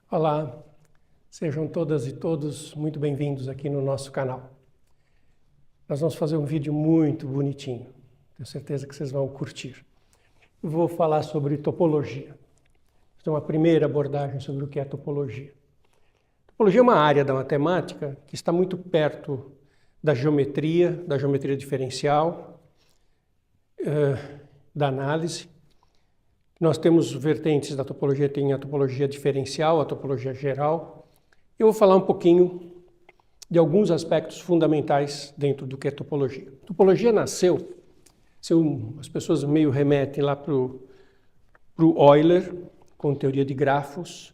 Olá, sejam todas e todos muito bem-vindos aqui no nosso canal. Nós vamos fazer um vídeo muito bonitinho, tenho certeza que vocês vão curtir. Vou falar sobre topologia. Então, uma primeira abordagem sobre o que é topologia. Topologia é uma área da matemática que está muito perto da geometria diferencial, da análise. Nós temos vertentes da topologia, tem a topologia diferencial, a topologia geral. Eu vou falar um pouquinho de alguns aspectos fundamentais dentro do que é topologia. Topologia nasceu, as pessoas meio remetem lá para o Euler, com teoria de grafos,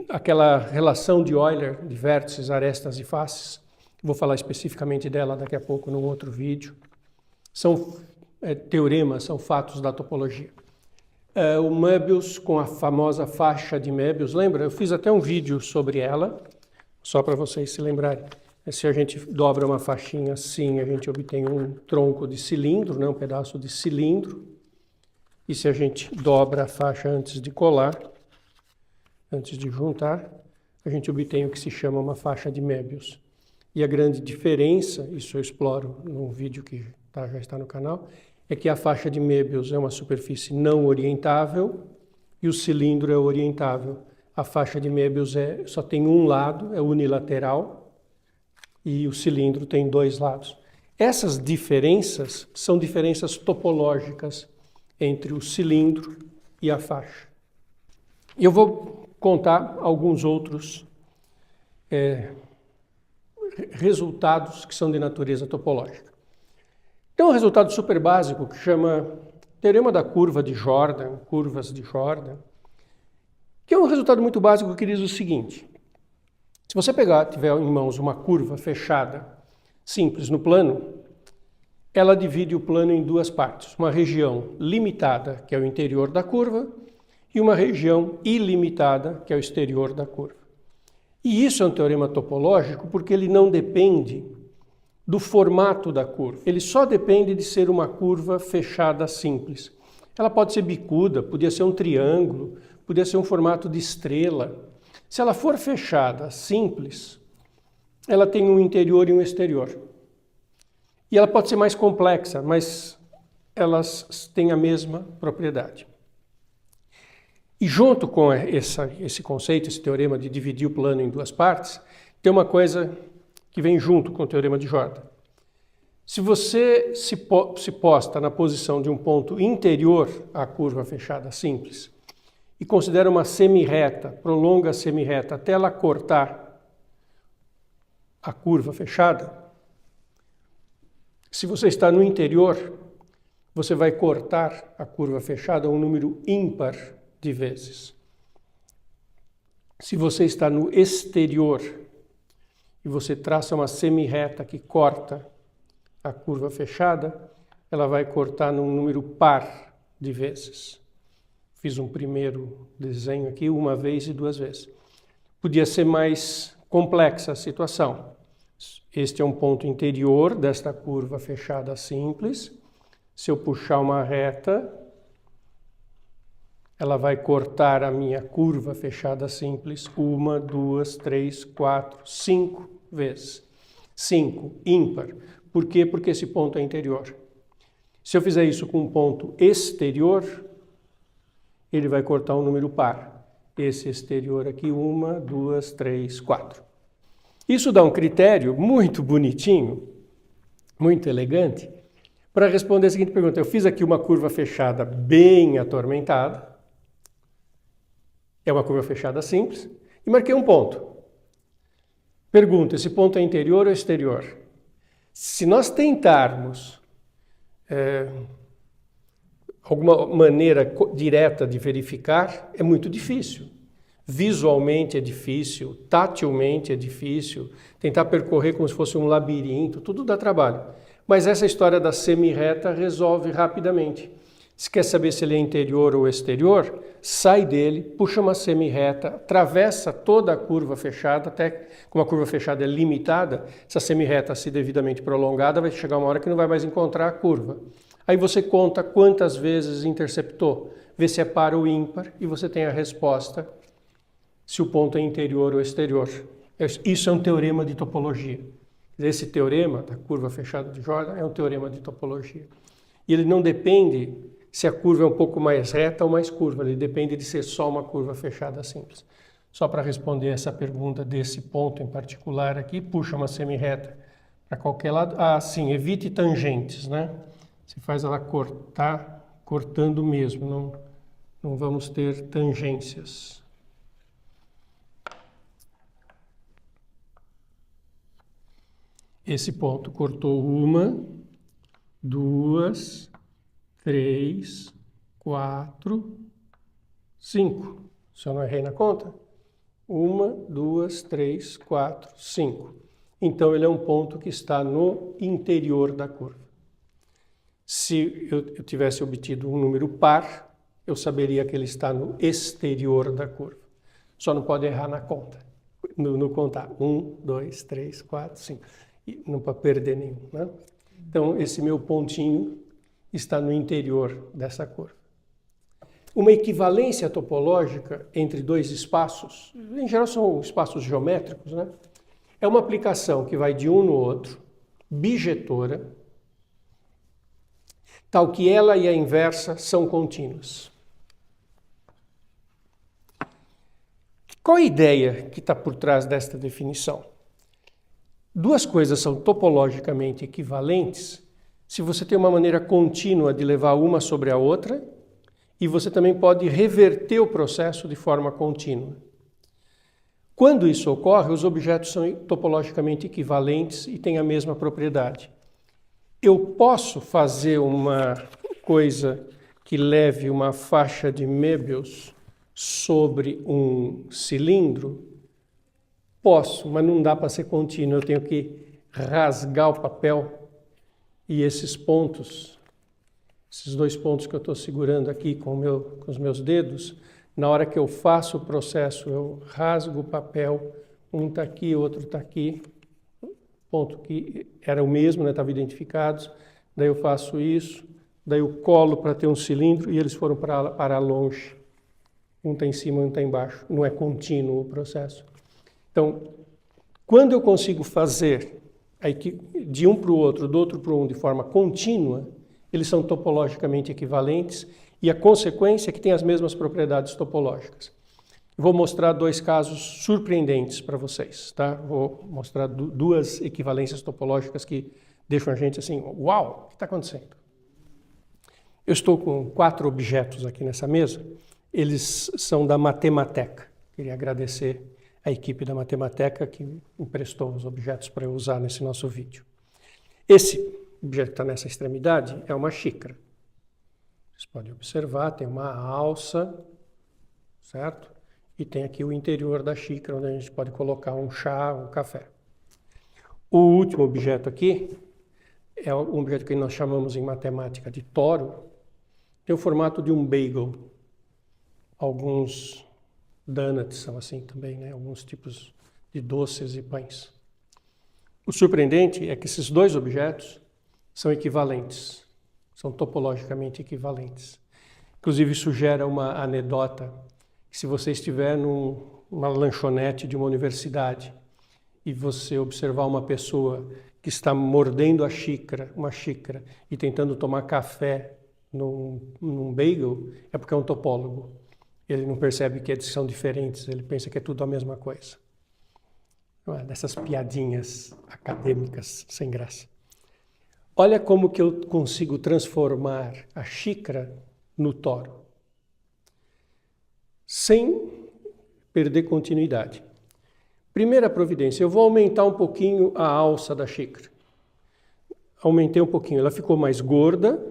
aquela relação de Euler, de vértices, arestas e faces. Vou falar especificamente dela daqui a pouco num outro vídeo. São teoremas, são fatos da topologia. O Möbius com a famosa faixa de Möbius, lembra? Eu fiz até um vídeo sobre ela, só para vocês se lembrarem. Se a gente dobra uma faixinha assim, a gente obtém um tronco de cilindro, né? Um pedaço de cilindro. E se a gente dobra a faixa antes de colar, antes de juntar, a gente obtém o que se chama uma faixa de Möbius. E a grande diferença, isso eu exploro num vídeo que já está no canal, é que a faixa de Möbius é uma superfície não orientável e o cilindro é orientável. A faixa de Möbius só tem um lado, é unilateral, e o cilindro tem dois lados. Essas diferenças são diferenças topológicas entre o cilindro e a faixa. E eu vou contar alguns outros resultados que são de natureza topológica. Tem um resultado super básico que chama teorema da curva de Jordan, curvas de Jordan, que é um resultado muito básico que diz o seguinte: se você tiver em mãos uma curva fechada, simples no plano, ela divide o plano em duas partes, uma região limitada, que é o interior da curva, e uma região ilimitada, que é o exterior da curva. E isso é um teorema topológico porque ele não depende do formato da curva. Ele só depende de ser uma curva fechada simples. Ela pode ser bicuda, podia ser um triângulo, podia ser um formato de estrela. Se ela for fechada simples, ela tem um interior e um exterior. E ela pode ser mais complexa, mas elas têm a mesma propriedade. E junto com esse conceito, esse teorema de dividir o plano em duas partes, tem uma coisa que vem junto com o teorema de Jordan. Se você se posta na posição de um ponto interior à curva fechada simples e considera uma semirreta, prolonga a semirreta até ela cortar a curva fechada, se você está no interior, você vai cortar a curva fechada um número ímpar de vezes. Se você está no exterior e você traça uma semirreta que corta a curva fechada, ela vai cortar num número par de vezes. Fiz um primeiro desenho aqui, uma vez e duas vezes. Podia ser mais complexa a situação. Este é um ponto interior desta curva fechada simples. Se eu puxar uma reta, ela vai cortar a minha curva fechada simples 1, 2, 3, 4, 5 vezes. 5, ímpar. Por quê? Porque esse ponto é interior. Se eu fizer isso com um ponto exterior, ele vai cortar um número par. Esse exterior aqui, 1, 2, 3, 4. Isso dá um critério muito bonitinho, muito elegante, para responder a seguinte pergunta. Eu fiz aqui uma curva fechada bem atormentada, é uma curva fechada simples, e marquei um ponto. Pergunta, esse ponto é interior ou exterior? Se nós tentarmos alguma maneira direta de verificar, é muito difícil. Visualmente é difícil, tatilmente é difícil, tentar percorrer como se fosse um labirinto, tudo dá trabalho. Mas essa história da semi-reta resolve rapidamente. Se quer saber se ele é interior ou exterior, sai dele, puxa uma semi-reta, atravessa toda a curva fechada, até como a curva fechada é limitada, essa semi-reta se devidamente prolongada, vai chegar uma hora que não vai mais encontrar a curva. Aí você conta quantas vezes interceptou, vê se é par ou ímpar e você tem a resposta se o ponto é interior ou exterior. Isso é um teorema de topologia. Esse teorema da curva fechada de Jordan é um teorema de topologia. E ele não depende se a curva é um pouco mais reta ou mais curva, ele depende de ser só uma curva fechada simples. Só para responder essa pergunta desse ponto em particular aqui, puxa uma semi-reta para qualquer lado. Ah, sim, evite tangentes, né? Você faz ela cortar, cortando mesmo, não vamos ter tangências. Esse ponto cortou 1, 2, 3, 4, 5. Se eu não errei na conta? 1, 2, 3, 4, 5. Então ele é um ponto que está no interior da curva. Se eu tivesse obtido um número par, eu saberia que ele está no exterior da curva. Só não pode errar na conta, no contar. 1, 2, 3, 4, 5. E não pode perder nenhum, né? Então, esse meu pontinho está no interior dessa curva. Uma equivalência topológica entre dois espaços, em geral são espaços geométricos, né? É uma aplicação que vai de um no outro, bijetora, tal que ela e a inversa são contínuas. Qual a ideia que está por trás desta definição? Duas coisas são topologicamente equivalentes se você tem uma maneira contínua de levar uma sobre a outra e você também pode reverter o processo de forma contínua. Quando isso ocorre, os objetos são topologicamente equivalentes e têm a mesma propriedade. Eu posso fazer uma coisa que leve uma faixa de Möbius sobre um cilindro? Posso, mas não dá para ser contínuo. Eu tenho que rasgar o papel e esses pontos, esses dois pontos que eu estou segurando aqui com os meus dedos, na hora que eu faço o processo, eu rasgo o papel, um está aqui, outro está aqui, ponto que era o mesmo, né, estavam identificados, daí eu faço isso, daí eu colo para ter um cilindro e eles foram para longe. Um está em cima, um está embaixo. Não é contínuo o processo. Então, quando eu consigo fazer de um para o outro, do outro para um de forma contínua, eles são topologicamente equivalentes e a consequência é que tem as mesmas propriedades topológicas. Vou mostrar dois casos surpreendentes para vocês, tá? Vou mostrar duas equivalências topológicas que deixam a gente assim, uau, o que está acontecendo? Eu estou com 4 objetos aqui nessa mesa, eles são da Matemateca. Queria agradecer a equipe da Matemateca que emprestou os objetos para eu usar nesse nosso vídeo. Esse objeto que está nessa extremidade é uma xícara. Vocês podem observar, tem uma alça, certo? E tem aqui o interior da xícara, onde a gente pode colocar um chá, um café. O último objeto aqui é um objeto que nós chamamos em matemática de toro. Tem o formato de um bagel. Alguns donuts são assim também, né? Alguns tipos de doces e pães. O surpreendente é que esses dois objetos são equivalentes, são topologicamente equivalentes. Inclusive, isso gera uma anedota, que se você estiver numa lanchonete de uma universidade e você observar uma pessoa que está mordendo uma xícara, e tentando tomar café num bagel, é porque é um topólogo. Ele não percebe que são diferentes, ele pensa que é tudo a mesma coisa. Dessas piadinhas acadêmicas sem graça. Olha como que eu consigo transformar a xícara no toro, sem perder continuidade. Primeira providência, eu vou aumentar um pouquinho a alça da xícara. Aumentei um pouquinho, ela ficou mais gorda,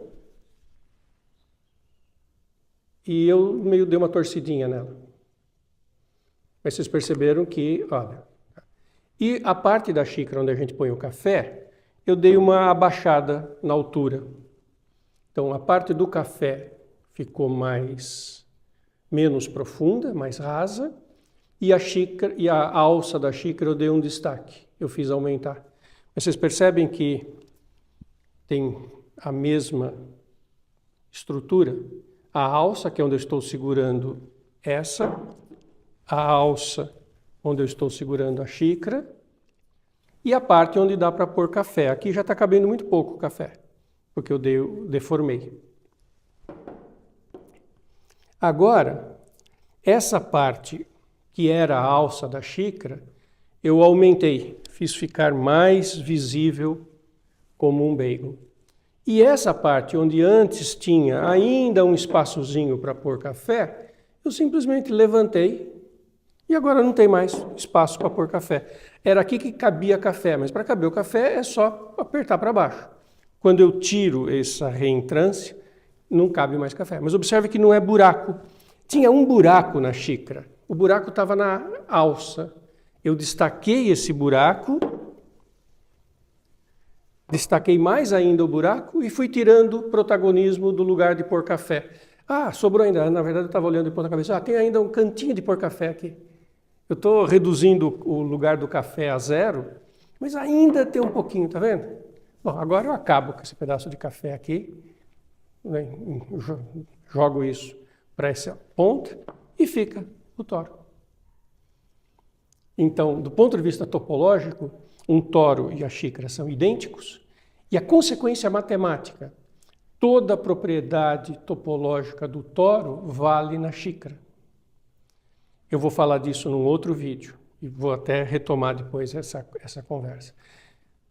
e eu meio dei uma torcidinha nela. Mas vocês perceberam que, olha, e a parte da xícara onde a gente põe o café, eu dei uma abaixada na altura. Então a parte do café ficou menos profunda, mais rasa, e a xícara e a alça da xícara eu dei um destaque, eu fiz aumentar. Mas vocês percebem que tem a mesma estrutura? A alça, que é onde eu estou segurando a alça onde eu estou segurando a xícara, e a parte onde dá para pôr café. Aqui já está cabendo muito pouco o café, porque eu deformei. Agora, essa parte que era a alça da xícara, eu aumentei, fiz ficar mais visível como um bagel. E essa parte onde antes tinha ainda um espaçozinho para pôr café, eu simplesmente levantei e agora não tem mais espaço para pôr café. Era aqui que cabia café, mas para caber o café é só apertar para baixo. Quando eu tiro essa reentrância, não cabe mais café. Mas observe que não é buraco. Tinha um buraco na xícara. O buraco estava na alça. Eu destaquei esse buraco, destaquei mais ainda o buraco e fui tirando protagonismo do lugar de pôr café. Ah, sobrou ainda. Na verdade, eu estava olhando e pondo a cabeça. Ah, tem ainda um cantinho de pôr café aqui. Eu estou reduzindo o lugar do café a 0, mas ainda tem um pouquinho, tá vendo? Bom, agora eu acabo com esse pedaço de café aqui, né, jogo isso para essa ponta e fica o toro. Então, do ponto de vista topológico, um toro e a xícara são idênticos, e a consequência matemática, toda a propriedade topológica do toro vale na xícara. Eu vou falar disso num outro vídeo e vou até retomar depois essa conversa.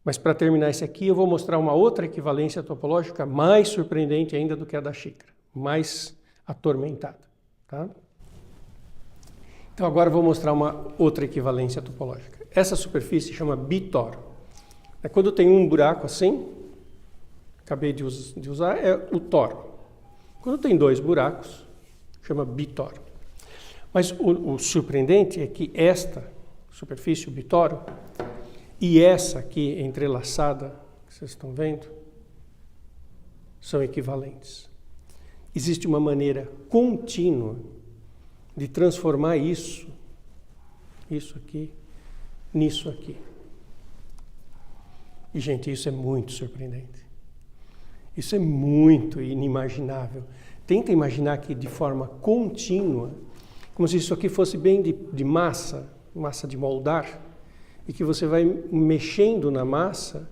Mas para terminar esse aqui, eu vou mostrar uma outra equivalência topológica mais surpreendente ainda do que a da xícara, mais atormentada. Tá? Então agora eu vou mostrar uma outra equivalência topológica. Essa superfície chama bitoro. Quando tem um buraco assim, acabei de usar, é o toro. Quando tem 2 buracos, chama bitoro. Mas o surpreendente é que esta superfície, o bitoro, e essa aqui entrelaçada, que vocês estão vendo, são equivalentes. Existe uma maneira contínua de transformar isso aqui, nisso aqui. E, gente, isso é muito surpreendente. Isso é muito inimaginável. Tenta imaginar que de forma contínua, como se isso aqui fosse bem de massa de moldar, e que você vai mexendo na massa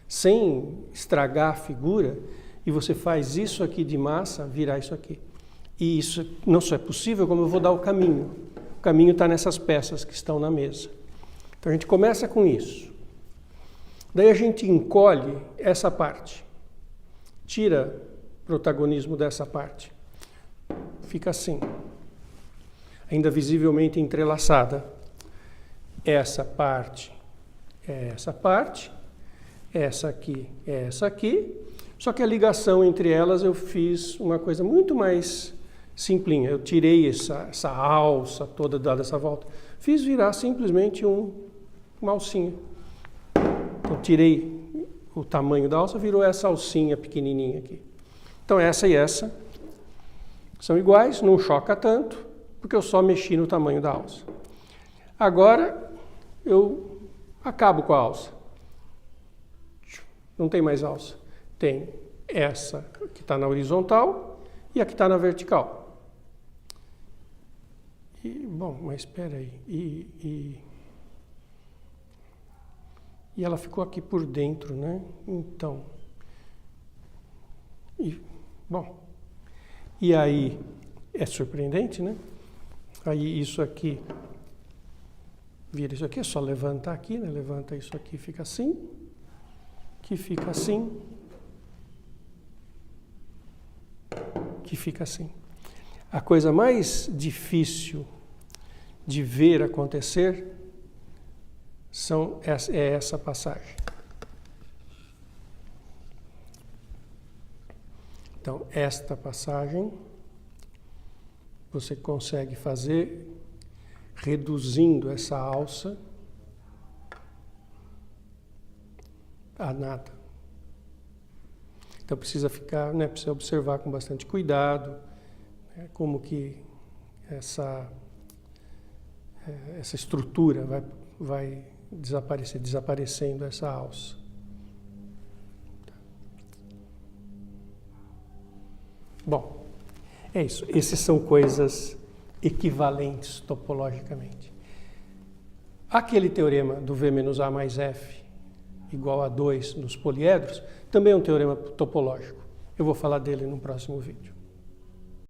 sem estragar a figura, e você faz isso aqui de massa virar isso aqui. E isso não só é possível, como eu vou dar o caminho. O caminho está nessas peças que estão na mesa. Então a gente começa com isso. Daí a gente encolhe essa parte. Tira o protagonismo dessa parte. Fica assim. Ainda visivelmente entrelaçada. Essa parte é essa parte. Essa aqui é essa aqui. Só que a ligação entre elas eu fiz uma coisa muito mais simplinha. Eu tirei essa alça toda dada essa volta. Fiz virar simplesmente uma alcinha. Então tirei o tamanho da alça, virou essa alcinha pequenininha aqui. Então essa e essa são iguais, não choca tanto, porque eu só mexi no tamanho da alça. Agora eu acabo com a alça. Não tem mais alça. Tem essa que está na horizontal e a que está na vertical. Bom, mas espera aí. E ela ficou aqui por dentro, né? Então. Bom. E aí é surpreendente, né? Aí isso aqui vira isso aqui, é só levantar aqui, né? Levanta isso aqui, fica assim. Que fica assim. Que fica assim. A coisa mais difícil de ver acontecer é essa passagem. Então, esta passagem você consegue fazer reduzindo essa alça a nada. Então precisa ficar, né, precisa observar com bastante cuidado, né, como que essa estrutura vai desaparecendo essa alça. Bom, é isso. Essas são coisas equivalentes topologicamente. Aquele teorema do V menos A mais F igual a 2 nos poliedros também é um teorema topológico. Eu vou falar dele no próximo vídeo.